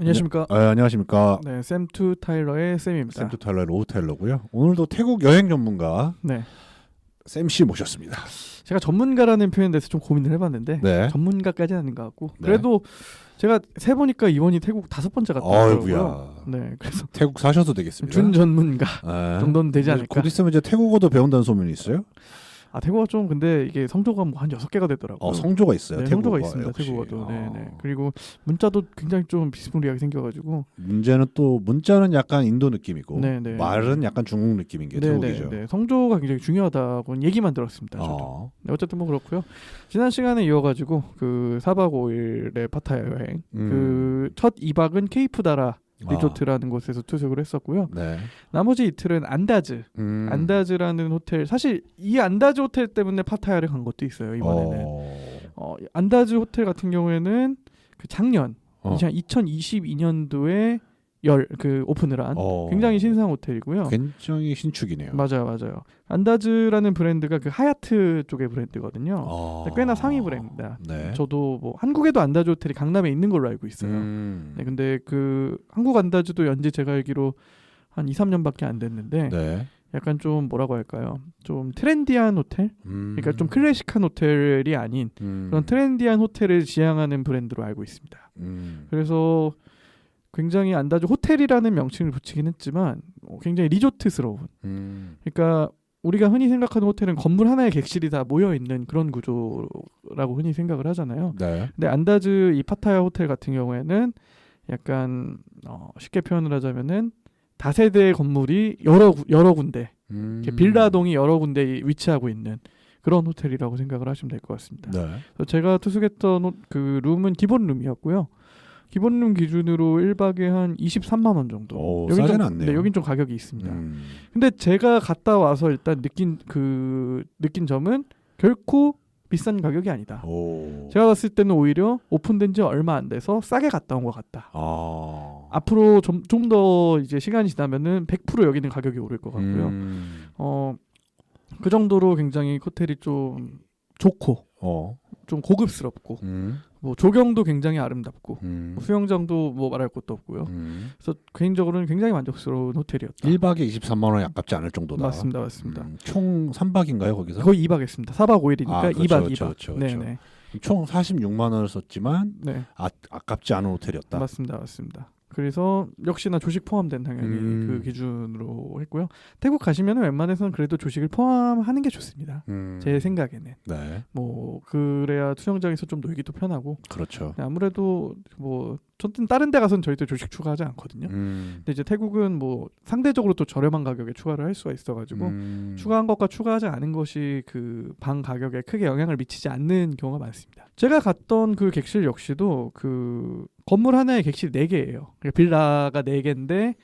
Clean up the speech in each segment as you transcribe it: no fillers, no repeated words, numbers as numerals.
안녕하십니까. 안녕하십니까. 네, 샘투 타일러의 샘입니다. 샘투 타일러의 로우 타일러고요. 오늘도 태국 여행 전문가 네, 샘 씨 모셨습니다. 제가 전문가라는 표현에 대해서 좀 고민을 해봤는데 네. 전문가까지는 아닌 것 같고 네. 그래도 제가 세보니까 이번이 태국 5번째 갔다 왔더라고요. 아이고야. 네, 그래서 태국 사셔도 되겠습니다. 준전문가 네. 정도는 되지 않을까. 곧 있으면 이제 태국어도 배운다는 소문이 있어요? 아, 태국어 좀 근데 이게 성조가 뭐 한 6개가 되더라고요. 성조가 있어요. 네, 태국어 성조가 있습니다. 역시. 태국어도. 네, 네. 그리고 문자도 굉장히 좀 비스무리하게 생겨가지고. 문자는 약간 인도 느낌이고 네, 네. 말은 약간 중국 느낌인 게 네, 태국이죠. 네, 네. 성조가 굉장히 중요하다고 얘기만 들었습니다. 저도. 네, 어쨌든 뭐 그렇고요. 지난 시간에 이어가지고 그 4박 5일의 파타야 여행 그 첫 2박은 케이프다라 리조트라는 곳에서 투숙을 했었고요. 네. 나머지 이틀은 안다즈 안다즈라는 호텔, 사실 이 안다즈 호텔 때문에 파타야를 간 것도 있어요. 이번에는 안다즈 호텔 같은 경우에는 그 작년 2022년도에 그 오픈을 한 굉장히 신상 호텔이고요. 굉장히 신축이네요. 맞아요. 안다즈라는 브랜드가 그 하얏트 쪽의 브랜드거든요. 꽤나 상위 브랜드입니다. 네. 저도 뭐 한국에도 안다즈 호텔이 강남에 있는 걸로 알고 있어요. 네, 근데 그 한국 안다즈도 연지 제가 알기로 한 2, 3년밖에 안 됐는데 네. 약간 좀 뭐라고 할까요? 좀 트렌디한 호텔? 그러니까 좀 클래식한 호텔이 아닌 그런 트렌디한 호텔을 지향하는 브랜드로 알고 있습니다. 그래서 굉장히 안다즈 호텔이라는 명칭을 붙이긴 했지만 굉장히 리조트스러운. 그러니까 우리가 흔히 생각하는 호텔은 건물 하나에 객실이 다 모여 있는 그런 구조라고 흔히 생각을 하잖아요. 네. 근데 안다즈 이 파타야 호텔 같은 경우에는 약간 쉽게 표현을 하자면은 다세대 건물이 여러 군데, 이렇게 빌라동이 여러 군데 위치하고 있는 그런 호텔이라고 생각을 하시면 될 것 같습니다. 네. 그래서 제가 투숙했던 그 룸은 기본 룸이었고요. 기본 룸 기준으로 1박에 한 23만 원 정도. 싸진 않네요. 네, 여긴 좀 가격이 있습니다. 근데 제가 갔다 와서 일단 느낀 점은 결코 비싼 가격이 아니다. 제가 갔을 때는 오히려 오픈된 지 얼마 안 돼서 싸게 갔다 온 것 같다. 앞으로 좀 더 이제 시간이 지나면은 100% 여기는 가격이 오를 것 같고요. 그 정도로 굉장히 호텔이 좀 좋고 좀 고급스럽고 뭐 조경도 굉장히 아름답고 뭐 수영장도 뭐 말할 것도 없고요. 그래서 개인적으로는 굉장히 만족스러운 호텔이었다. 1박에 23만 원이 아깝지 않을 정도다. 맞습니다. 총 3박인가요 거기서? 거의 2박 했습니다. 4박 5일이니까 그렇죠, 2박 그렇죠, 2박. 그렇죠. 네네. 총 46만 원을 썼지만 네. 아깝지 않은 호텔이었다. 맞습니다. 그래서 역시나 조식 포함된 당연히 그 기준으로 했고요. 태국 가시면 웬만해서는 그래도 조식을 포함하는 게 좋습니다. 제 생각에는. 네. 뭐 그래야 수영장에서 좀 놀기도 편하고. 그렇죠. 아무래도 뭐 저는 다른 데 가서는 절대 조식 추가하지 않거든요. 근데 이제 태국은 뭐 상대적으로 또 저렴한 가격에 추가를 할 수가 있어가지고 추가한 것과 추가하지 않은 것이 그 방 가격에 크게 영향을 미치지 않는 경우가 많습니다. 제가 갔던 그 객실 역시도 그 건물 하나에 객실 4개예요. 그러니까 빌라가 4개인데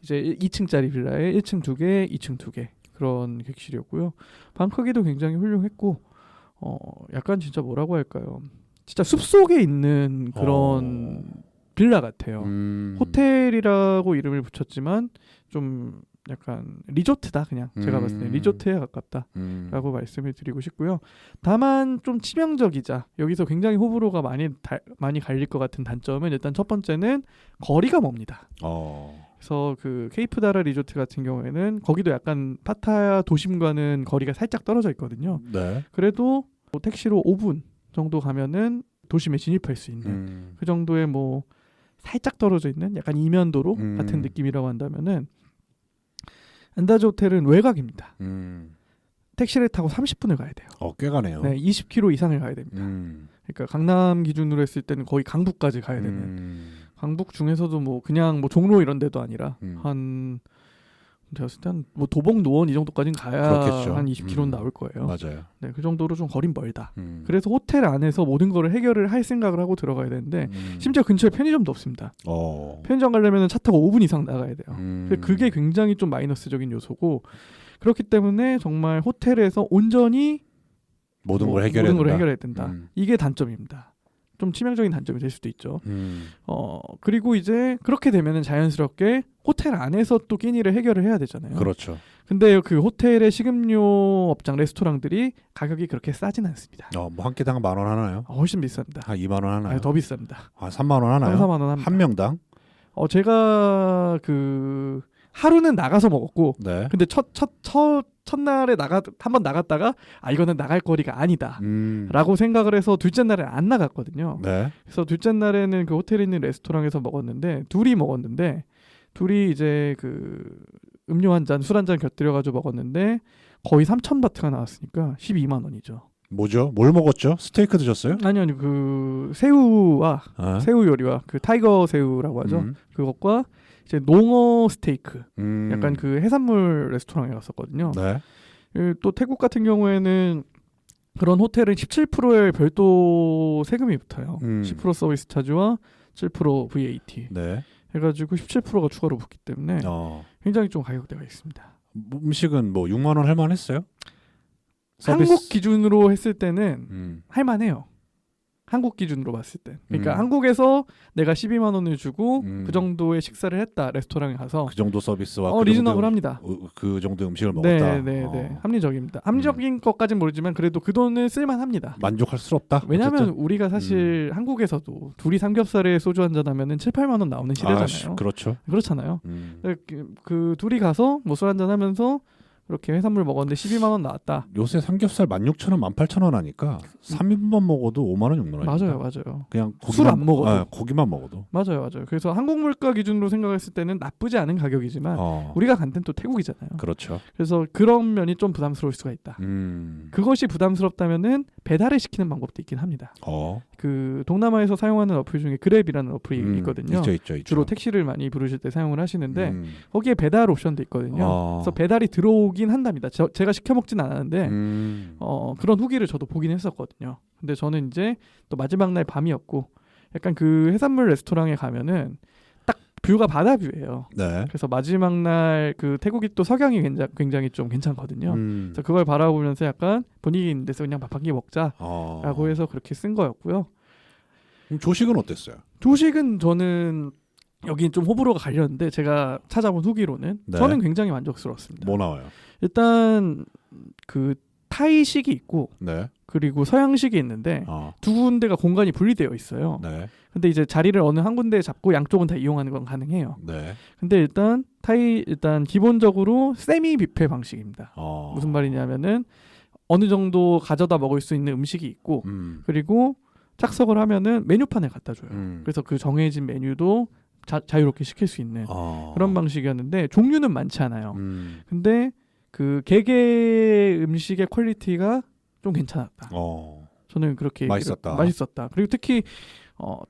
이제 2층짜리 빌라에 1층 2개, 2층 2개 그런 객실이었고요. 방 크기도 굉장히 훌륭했고 약간 진짜 뭐라고 할까요? 진짜 숲속에 있는 그런 빌라 같아요. 호텔이라고 이름을 붙였지만 좀 약간 리조트다 그냥 제가 봤을 때 리조트에 가깝다라고 말씀을 드리고 싶고요. 다만 좀 치명적이자 여기서 굉장히 호불호가 많이 갈릴 것 같은 단점은 일단 첫 번째는 거리가 멉니다. 그래서 그 케이프다라 리조트 같은 경우에는 거기도 약간 파타야 도심과는 거리가 살짝 떨어져 있거든요. 네. 그래도 뭐 택시로 5분 정도 가면은 도심에 진입할 수 있는 그 정도의 뭐 살짝 떨어져 있는 약간 이면도로 같은 느낌이라고 한다면은 안다즈 호텔은 외곽입니다. 택시를 타고 30분을 가야 돼요. 꽤 가네요. 네, 20km 이상을 가야 됩니다. 그러니까 강남 기준으로 했을 때는 거의 강북까지 가야 되는. 강북 중에서도 뭐 그냥 뭐 종로 이런 데도 아니라 한 제가 봤을 때 뭐 도봉 노원 이 정도까지는 가야 그렇겠죠. 한 20km는 나올 거예요. 맞아요. 네, 그 정도로 좀 거린 멀다. 그래서 호텔 안에서 모든 거를 해결을 할 생각을 하고 들어가야 되는데 심지어 근처에 편의점도 없습니다. 편의점 가려면 차 타고 5분 이상 나가야 돼요. 그게 굉장히 좀 마이너스적인 요소고 그렇기 때문에 정말 호텔에서 온전히 모든 걸 해결해야 된다. 이게 단점입니다. 좀 치명적인 단점이 될 수도 있죠. 그리고 이제 그렇게 되면은 자연스럽게 호텔 안에서 또 끼니를 해결을 해야 되잖아요. 그렇죠. 근데 그 호텔의 식음료 업장 레스토랑들이 가격이 그렇게 싸진 않습니다. 뭐 한 끼당 10,000원 하나요? 훨씬 비쌉니다. 한 2만 원 하나요? 더 비쌉니다. 3만 원 하나요? 3, 4만 원 합니다. 한 명당? 제가 그 하루는 나가서 먹었고, 네. 근데 첫날에 한번 나갔다가 이거는 나갈 거리가 아니다라고 생각을 해서 둘째 날에 안 나갔거든요. 네. 그래서 둘째 날에는 그 호텔에 있는 레스토랑에서 먹었는데 둘이 이제 그 음료 한 잔, 술 한 잔 곁들여가지고 먹었는데 거의 3,000바트가 나왔으니까 12만 원이죠. 뭐죠? 뭘 먹었죠? 스테이크 드셨어요? 아니요, 그 새우와 새우 요리와 그 타이거 새우라고 하죠. 그것과 이제 농어 스테이크, 약간 그 해산물 레스토랑에 갔었거든요. 네. 또 태국 같은 경우에는 그런 호텔은 17%의 별도 세금이 붙어요. 10% 서비스 차지와 7% VAT. 네. 해가지고 17%가 추가로 붙기 때문에 굉장히 좀 가격대가 있습니다. 음식은 뭐 6만 원 할만했어요? 한국 기준으로 했을 때는 할만해요. 한국 기준으로 봤을 때. 그러니까 한국에서 내가 12만 원을 주고 그 정도의 식사를 했다. 레스토랑에 가서. 그 정도 서비스와 리즈너블 합니다. 그 정도 음식을 먹었다. 네. 합리적입니다. 합리적인 것까지는 모르지만 그래도 그 돈을 쓸만합니다. 만족할스럽다. 왜냐하면 우리가 사실 한국에서도 둘이 삼겹살에 소주 한잔 하면은 7-8만 원 나오는 시대잖아요. 그렇죠. 그렇잖아요. 그 둘이 가서 뭐 술 한잔 하면서 그렇게 해산물 먹었는데 12만 원 나왔다. 요새 삼겹살 16,000원, 18,000원 하니까 3인분 먹어도 5만 원, 6만 원. 맞아요. 그냥 술 안 먹어도. 고기만 먹어도. 맞아요. 그래서 한국 물가 기준으로 생각했을 때는 나쁘지 않은 가격이지만 우리가 간 데는 또 태국이잖아요. 그렇죠. 그래서 그런 면이 좀 부담스러울 수가 있다. 그것이 부담스럽다면은 배달을 시키는 방법도 있긴 합니다. 그 동남아에서 사용하는 어플 중에 그랩이라는 어플이 있거든요. 있죠. 주로 택시를 많이 부르실 때 사용을 하시는데 거기에 배달 옵션도 있거든요. 그래서 배달이 들어오긴 한답니다. 제가 시켜 먹진 않았는데 그런 후기를 저도 보긴 했었거든요. 근데 저는 이제 또 마지막 날 밤이었고 약간 그 해산물 레스토랑에 가면은 딱 뷰가 바다 뷰예요. 네. 그래서 마지막 날 그 태국이 또 석양이 굉장히 좀 괜찮거든요. 그래서 그걸 바라보면서 약간 분위기 있는 데서 그냥 밥 한 끼 먹자라고 해서 그렇게 쓴 거였고요. 그럼 조식은 어땠어요? 조식은 저는 여기 좀 호불호가 갈렸는데 제가 찾아본 후기로는 저는 굉장히 만족스러웠습니다. 뭐 나와요? 일단 그 타이식이 있고 그리고 서양식이 있는데 두 군데가 공간이 분리되어 있어요. 근데 이제 자리를 어느 한 군데에 잡고 양쪽은 다 이용하는 건 가능해요. 근데 일단 기본적으로 세미 뷔페 방식입니다. 무슨 말이냐면은 어느 정도 가져다 먹을 수 있는 음식이 있고 그리고 착석을 하면은 메뉴판을 갖다 줘요. 그래서 그 정해진 메뉴도 자유롭게 시킬 수 있는 그런 방식이었는데 종류는 많지 않아요. 근데 그 개개 음식의 퀄리티가 좀 괜찮았다. 저는 그렇게 맛있었다. 그리고 특히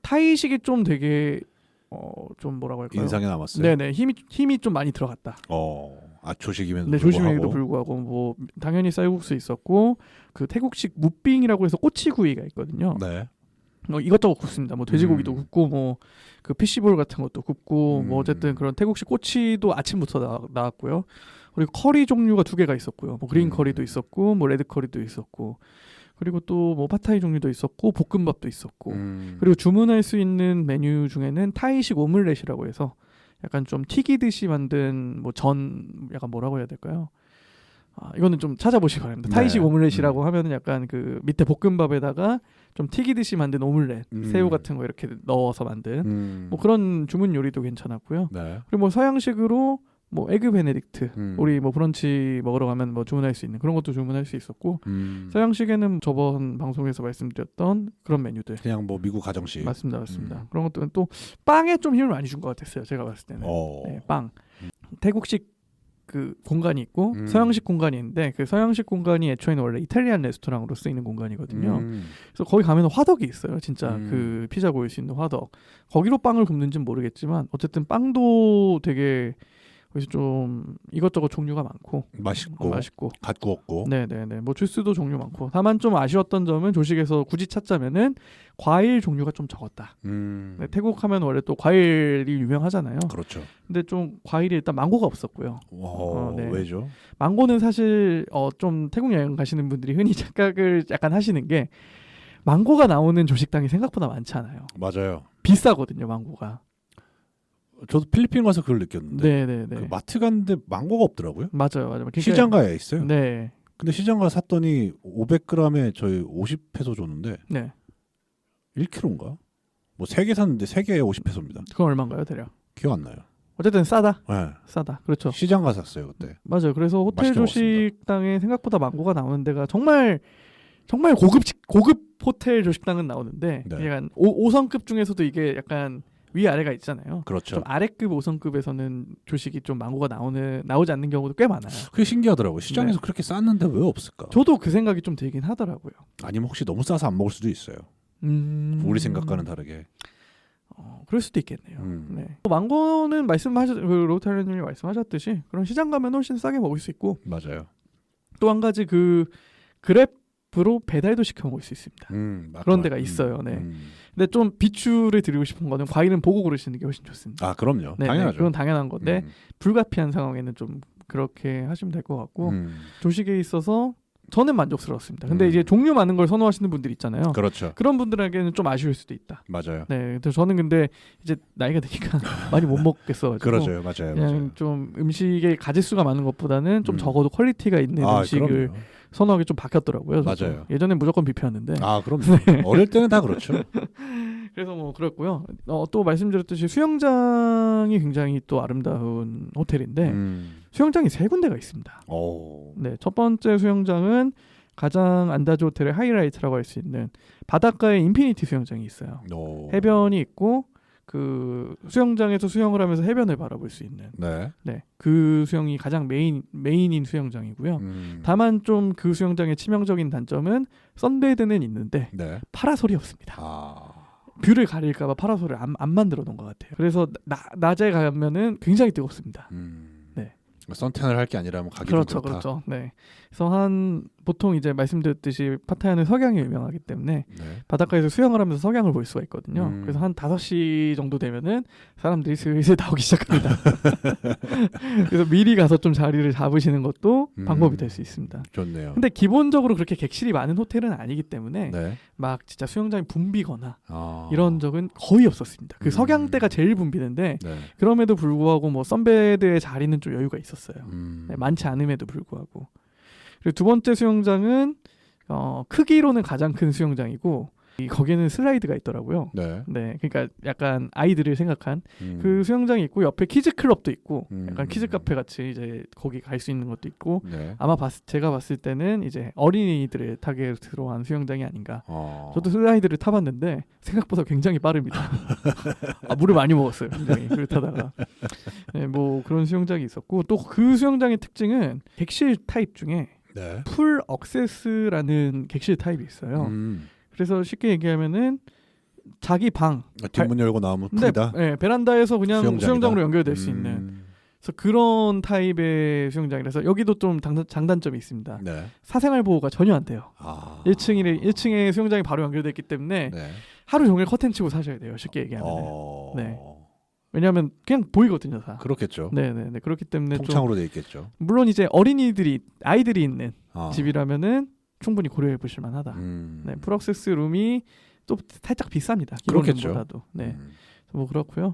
타이식이 좀 되게 좀 뭐라고 할까요? 인상에 남았어요. 네네 힘이 좀 많이 들어갔다. 조식임에도 네, 조식임에도 불구하고 뭐 당연히 쌀국수 있었고 그 태국식 무빙이라고 해서 꼬치구이가 있거든요. 네. 이것저것 굽습니다. 뭐 돼지고기도 굽고 뭐 그 피시볼 같은 것도 굽고 뭐 어쨌든 그런 태국식 꼬치도 아침부터 나왔고요. 그리고 커리 종류가 2개가 있었고요. 뭐 그린 커리도 있었고 뭐 레드 커리도 있었고 그리고 또 뭐 팟타이 종류도 있었고 볶음밥도 있었고 그리고 주문할 수 있는 메뉴 중에는 타이식 오믈렛이라고 해서 약간 좀 튀기듯이 만든 뭐 전 약간 뭐라고 해야 될까요? 이거는 좀 찾아보시기 바랍니다. 타이식 오믈렛이라고 하면은 약간 그 밑에 볶음밥에다가 좀 튀기듯이 만든 오믈렛, 새우 같은 거 이렇게 넣어서 만든 뭐 그런 주문 요리도 괜찮았고요. 그리고 뭐 서양식으로 뭐 에그 베네딕트, 우리 뭐 브런치 먹으러 가면 뭐 주문할 수 있는 그런 것도 주문할 수 있었고 서양식에는 저번 방송에서 말씀드렸던 그런 메뉴들. 그냥 뭐 미국 가정식. 맞습니다. 그런 것들은 또 빵에 좀 힘을 많이 준 것 같았어요. 제가 봤을 때는. 네, 빵. 태국식 그 공간이 있고 서양식 공간이 있는데 그 서양식 공간이 애초에는 원래 이탈리안 레스토랑으로 쓰이는 공간이거든요. 그래서 거기 가면 화덕이 있어요. 진짜 그 피자 구울 수 있는 화덕. 거기로 빵을 굽는지는 모르겠지만 어쨌든 빵도 되게 그래서 좀 이것저것 종류가 많고 맛있고 갓 구웠고 네네네 뭐 주스도 종류 많고 다만 좀 아쉬웠던 점은 조식에서 굳이 찾자면은 과일 종류가 좀 적었다. 네, 태국 하면 원래 또 과일이 유명하잖아요. 그렇죠. 근데 좀 과일이 일단 망고가 없었고요. 네. 왜죠? 망고는 사실 좀 태국 여행 가시는 분들이 흔히 착각을 약간 하시는 게 망고가 나오는 조식당이 생각보다 많지 않아요. 맞아요. 비싸거든요 망고가. 저도 필리핀 가서 그걸 느꼈는데 네네네. 그 마트 갔는데 망고가 없더라고요. 맞아요. 시장 가에 있어요. 네. 근데 시장 가 샀더니 500g에 저희 50페소 줬는데 1kg인가? 뭐 3개 샀는데 3개에 50페소입니다. 그건 얼마인가요, 대략? 기억 안 나요. 어쨌든 싸다. 네. 싸다. 그렇죠. 시장 가서 샀어요 그때. 맞아요. 그래서 호텔 맛있게 조식당에 생각보다 망고가 나오는 데가 정말 고급 호텔 조식당은 나오는데 네. 약간 5성급 중에서도 이게 약간 위아래가 있잖아요. 그렇죠. 좀 아래급 5성급에서는 조식이 좀 망고가 나오지 않는 경우도 꽤 많아요. 그게 신기하더라고요. 시장에서 그렇게 쌌는데 왜 없을까? 저도 그 생각이 좀 들긴 하더라고요. 아니면 혹시 너무 싸서 안 먹을 수도 있어요. 우리 생각과는 다르게. 그럴 수도 있겠네요. 네. 망고는 로타르님이 말씀하셨듯이 그런 시장 가면 훨씬 싸게 먹을 수 있고 맞아요. 또 한 가지 그 그랩으로 배달도 시켜 먹을 수 있습니다. 그런 데가 있어요. 네. 근데 좀 비추를 드리고 싶은 거는 과일은 보고 고르시는 게 훨씬 좋습니다. 아 그럼요. 네, 당연하죠. 네, 그건 당연한 건데 불가피한 상황에는 좀 그렇게 하시면 될 것 같고 조식에 있어서 저는 만족스러웠습니다. 근데 이제 종류 많은 걸 선호하시는 분들 있잖아요. 그렇죠. 그런 분들에게는 좀 아쉬울 수도 있다. 맞아요. 네, 저는 근데 이제 나이가 드니까 많이 못 먹겠어가지고 그러죠, 맞아요. 그냥 맞아요. 좀 음식의 가짓수가 많은 것보다는 좀 적어도 퀄리티가 있는 음식을 그럼요. 선호하기 좀 바뀌었더라고요. 저도. 맞아요. 예전엔 무조건 뷔페였는데. 아 그럼요. 어릴 때는 다 그렇죠. 그래서 뭐 그렇고요. 또 말씀드렸듯이 수영장이 굉장히 또 아름다운 호텔인데 수영장이 3군데가 있습니다. 오. 네, 첫 번째 수영장은 가장 안다즈 호텔의 하이라이트라고 할 수 있는 바닷가에 인피니티 수영장이 있어요. 오. 해변이 있고 그 수영장에서 수영을 하면서 해변을 바라볼 수 있는 네. 그 수영이 가장 메인인 수영장이고요. 다만 좀 그 수영장의 치명적인 단점은 선베드는 있는데 네. 파라솔이 없습니다. 아. 뷰를 가릴까봐 파라솔을 안 만들어 놓은 것 같아요. 그래서 낮에 가면은 굉장히 뜨겁습니다. 네. 선탠을 할 게 아니라면 가기 그렇죠, 좀 그렇다. 그렇죠. 네. 그래서 보통 이제 말씀드렸듯이 파타야는 석양이 유명하기 때문에 네. 바닷가에서 수영을 하면서 석양을 볼 수가 있거든요. 그래서 한 5시 정도 되면은 사람들이 슬슬 나오기 시작합니다. 그래서 미리 가서 좀 자리를 잡으시는 것도 방법이 될 수 있습니다. 좋네요. 근데 기본적으로 그렇게 객실이 많은 호텔은 아니기 때문에 네. 막 진짜 수영장이 붐비거나 이런 적은 거의 없었습니다. 그 석양 때가 제일 붐비는데 네. 그럼에도 불구하고 뭐 선베드의 자리는 좀 여유가 있었어요. 네, 많지 않음에도 불구하고. 그리고 두 번째 수영장은 크기로는 가장 큰 수영장이고 거기에는 슬라이드가 있더라고요. 네. 네, 그러니까 약간 아이들을 생각한 그 수영장이 있고 옆에 키즈 클럽도 있고 약간 키즈 카페 같이 이제 거기 갈 수 있는 것도 있고 네. 아마 제가 봤을 때는 이제 어린이들의 타겟으로 한 수영장이 아닌가. 저도 슬라이드를 타봤는데 생각보다 굉장히 빠릅니다. 물을 많이 먹었어요, 굉장히. 그걸 타다가. 네, 뭐 그런 수영장이 있었고 또 그 수영장의 특징은 객실 타입 중에 네. 풀 억세스라는 객실 타입이 있어요. 그래서 쉽게 얘기하면은 자기 방 뒷문 열고 나오면 풀이다. 네, 베란다에서 그냥 수영장이다. 수영장으로 연결될 수 있는 그래서 그런 타입의 수영장이라서 여기도 좀 장단점이 있습니다. 네. 사생활 보호가 전혀 안 돼요. 1층에 수영장이 바로 연결됐기 때문에 네. 하루 종일 커튼 치고 사셔야 돼요. 쉽게 얘기하면. 네. 왜냐하면 그냥 보이거든요, 다. 그렇겠죠. 네네네. 그렇기 때문에 통창으로 돼 있겠죠. 물론 이제 아이들이 있는 집이라면은 충분히 고려해 보실 만하다. 네, 풀억세스 룸이 또 살짝 비쌉니다. 그렇겠죠. 네, 뭐 그렇고요.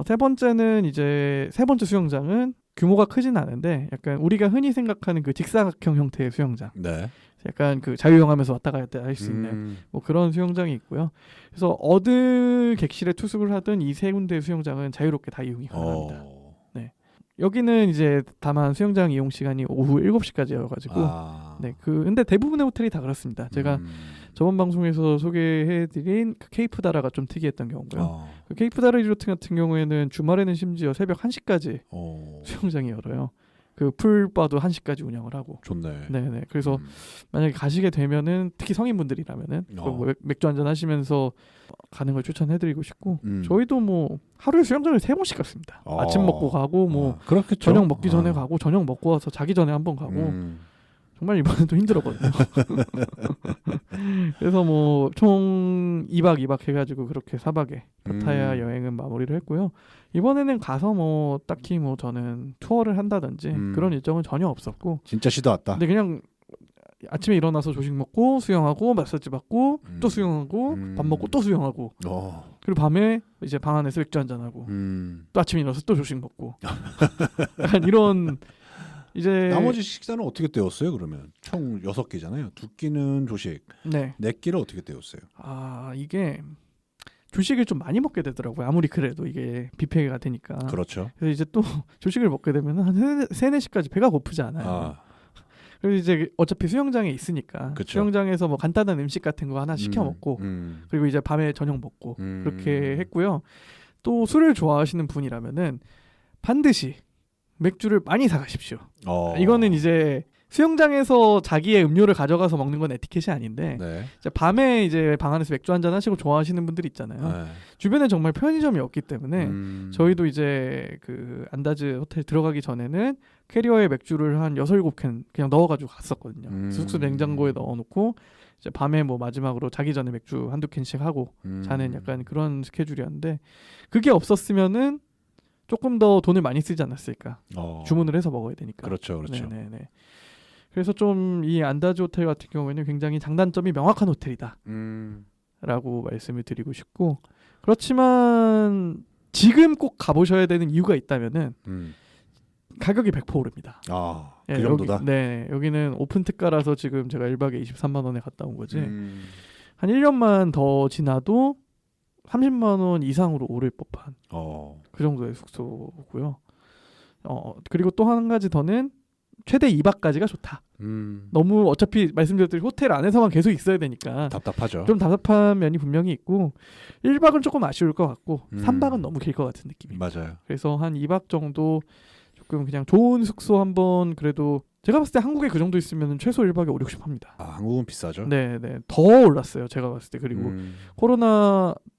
세 번째 수영장은 규모가 크진 않은데 약간 우리가 흔히 생각하는 그 직사각형 형태의 수영장. 네. 약간 그 자유형하면서 왔다 갔다 할 수 있는 뭐 그런 수영장이 있고요. 그래서 어느 객실에 투숙을 하든 이 3군데 수영장은 자유롭게 다 이용이 가능합니다. 네. 여기는 이제 다만 수영장 이용 시간이 오후 7시까지여가지고 네, 근데 대부분의 호텔이 다 그렇습니다. 제가 저번 방송에서 소개해드린 그 케이프다라가 좀 특이했던 경우고요. 그 케이프다라 리조트 같은 경우에는 주말에는 심지어 새벽 1시까지 수영장이 열어요. 그 풀바도 1시까지 운영을 하고. 좋네. 네네. 그래서 만약에 가시게 되면은 특히 성인분들이라면은 뭐 맥주 한잔 하시면서 가는 걸 추천해드리고 싶고 저희도 뭐 하루에 수영장을 3번씩 갔습니다. 아침 먹고 가고 뭐 그렇겠죠. 저녁 먹기 전에 가고 저녁 먹고 와서 자기 전에 한번 가고 정말 이번에도 힘들었거든요. 그래서 뭐 총 2박 해가지고 그렇게 4박에 파타야 여행은 마무리를 했고요. 이번에는 가서 뭐 딱히 뭐 저는 투어를 한다든지 그런 일정은 전혀 없었고 진짜 쉬다 왔다. 근데 그냥 아침에 일어나서 조식 먹고 수영하고 마사지 받고 또 수영하고 밥 먹고 또 수영하고 그리고 밤에 이제 방 안에서 맥주 한잔하고 또 아침에 일어나서 또 조식 먹고 약간 이런 이제 나머지 식사는 어떻게 때웠어요? 그러면 총 6끼잖아요. 2끼는 조식, 네. 4끼를 어떻게 때웠어요? 이게 조식을 좀 많이 먹게 되더라고요. 아무리 그래도 이게 뷔페가 되니까. 그렇죠. 그래서 이제 또 조식을 먹게 되면 한 3-4시까지 배가 고프지 않아요. 아, 그리고 이제 어차피 수영장에 있으니까 그쵸. 수영장에서 뭐 간단한 음식 같은 거 하나 시켜 먹고 그리고 이제 밤에 저녁 먹고 그렇게 했고요. 또 술을 좋아하시는 분이라면은 반드시 맥주를 많이 사가십시오. 이거는 이제 수영장에서 자기의 음료를 가져가서 먹는 건 에티켓이 아닌데 네. 이제 밤에 이제 방 안에서 맥주 한잔 하시고 좋아하시는 분들 있잖아요. 네. 주변에 정말 편의점이 없기 때문에 저희도 이제 그 안다즈 호텔 들어가기 전에는 캐리어에 맥주를 한 6-7캔 그냥 넣어가지고 갔었거든요. 숙소 냉장고에 넣어놓고 이제 밤에 뭐 마지막으로 자기 전에 맥주 1-2캔씩 하고 자는 약간 그런 스케줄이었는데 그게 없었으면은 조금 더 돈을 많이 쓰지 않았을까. 주문을 해서 먹어야 되니까. 그렇죠, 그렇죠. 네네네. 그래서 좀 이 안다즈 호텔 같은 경우에는 굉장히 장단점이 명확한 호텔이다 라고 말씀을 드리고 싶고, 그렇지만 지금 꼭 가보셔야 되는 이유가 있다면은 가격이 100% 오릅니다. 그 정도다? 여기는 오픈 특가라서 지금 제가 1박에 23만 원에 갔다 온 거지. 한 1년만 더 지나도 30만 원 이상으로 오를 법한 그 정도의 숙소고요. 그리고 또 한 가지 더는 최대 2박까지가 좋다. 너무 어차피 말씀드렸듯이 호텔 안에서만 계속 있어야 되니까 답답하죠. 좀 답답한 면이 분명히 있고 1박은 조금 아쉬울 것 같고 3박은 너무 길 것 같은 느낌이. 맞아요. 그래서 한 2박 정도 조금 그냥 좋은 숙소 한번, 그래도 제가 봤을 때 한국에 그 정도 있으면 최소 1박에 5-60 합니다. 한국은 비싸죠? 네네. 더 올랐어요. 제가 봤을 때. 그리고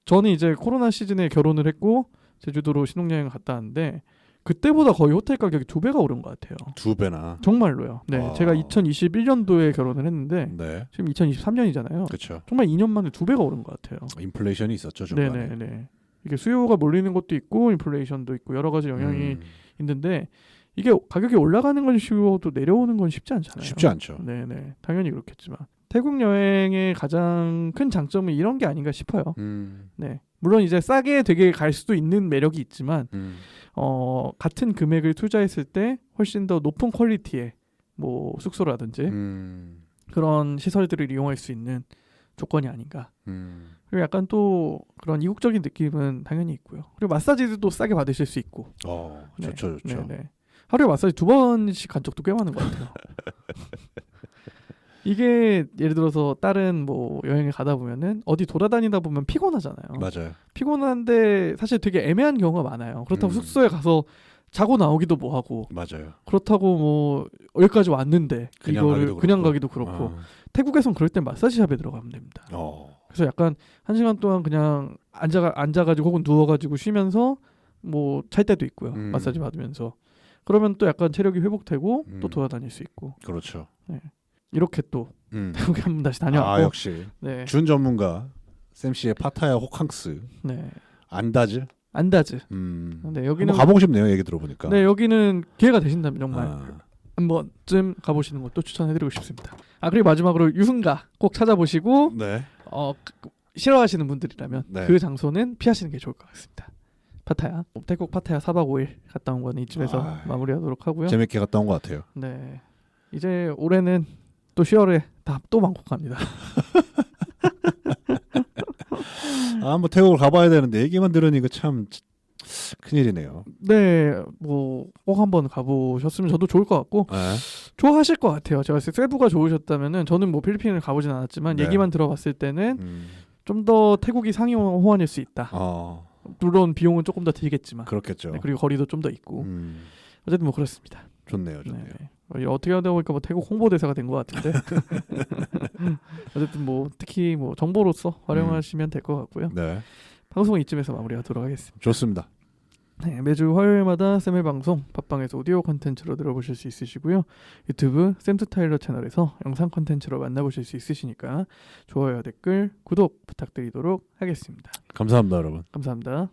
저는 이제 코로나 시즌에 결혼을 했고 제주도로 신혼여행을 갔다 왔는데 그때보다 거의 호텔 가격이 2배가 오른 것 같아요. 2배나? 정말로요. 네, 제가 2021년도에 결혼을 했는데 네. 지금 2023년이잖아요. 그렇죠. 정말 2년 만에 2배가 오른 것 같아요. 인플레이션이 있었죠, 중간에. 네네네. 이게 수요가 몰리는 것도 있고 인플레이션도 있고 여러 가지 영향이 있는데 이게 가격이 올라가는 건 쉬워도 내려오는 건 쉽지 않잖아요. 쉽지 않죠. 네네. 당연히 그렇겠지만 태국 여행의 가장 큰 장점은 이런 게 아닌가 싶어요. 네. 물론 이제 싸게 되게 갈 수도 있는 매력이 있지만 같은 금액을 투자했을 때 훨씬 더 높은 퀄리티의 뭐 숙소라든지 그런 시설들을 이용할 수 있는 조건이 아닌가. 그리고 약간 또 그런 이국적인 느낌은 당연히 있고요. 그리고 마사지도 싸게 받으실 수 있고. 좋죠, 좋죠. 네네. 하루에 마사지 2번씩 간 적도 꽤 많은 것 같아요. 이게 예를 들어서 다른 뭐 여행을 가다 보면은 어디 돌아다니다 보면 피곤하잖아요. 맞아요. 피곤한데 사실 되게 애매한 경우가 많아요. 그렇다고 숙소에 가서 자고 나오기도 뭐하고. 맞아요. 그렇다고 뭐 여기까지 왔는데 이거를 그냥 가기도 그렇고. 태국에선 그럴 땐 마사지샵에 들어가면 됩니다. 그래서 약간 1시간 동안 그냥 앉아가지고 혹은 누워가지고 쉬면서 뭐 잘 때도 있고요. 마사지 받으면서. 그러면 또 약간 체력이 회복되고 또 돌아다닐 수 있고. 그렇죠. 네. 이렇게 또 태국에 한번 다시 다녀왔고. 역시 준 전문가 샘 씨의 파타야 호캉스. 네. 안다즈. 네, 여기는 한번 가보고 싶네요. 얘기 들어보니까. 네, 여기는 기회가 되신다면 정말 한번쯤 가보시는 것도 추천해드리고 싶습니다. 그리고 마지막으로 유흥가 꼭 찾아보시고 싫어하시는 분들이라면 그 장소는 피하시는 게 좋을 것 같습니다. 파타야, 태국 파타야 4박 5일 갔다 온 거는 이쯤에서 마무리하도록 하고요. 재밌게 갔다 온 것 같아요. 네, 이제 올해는 또 10월에 또 방콕 갑니다. 뭐 태국을 가봐야 되는데 얘기만 들으니까 참 큰일이네요. 네, 뭐 꼭 한번 가보셨으면 저도 좋을 것 같고 좋아하실 것 같아요. 제가 세부가 좋으셨다면은 저는 뭐 필리핀을 가보진 않았지만 얘기만 들어봤을 때는 좀 더 태국이 상위 호환일 수 있다. 물론 비용은 조금 더 들겠지만 그렇겠죠. 네, 그리고 거리도 좀 더 있고 어쨌든 뭐 그렇습니다. 좋네요. 네. 어떻게 하다 보니까 뭐 태국 홍보대사가 된 것 같은데 어쨌든 뭐 특히 뭐 정보로서 활용하시면 될 것 같고요. 네. 방송은 이쯤에서 마무리하도록 하겠습니다. 좋습니다. 네, 매주 화요일마다 쌤의 방송 팟빵에서 오디오 콘텐츠로 들어보실 수 있으시고요. 유튜브 쌤투타일러 채널에서 영상 콘텐츠로 만나보실 수 있으시니까 좋아요, 댓글, 구독 부탁드리도록 하겠습니다. 감사합니다, 여러분. 감사합니다.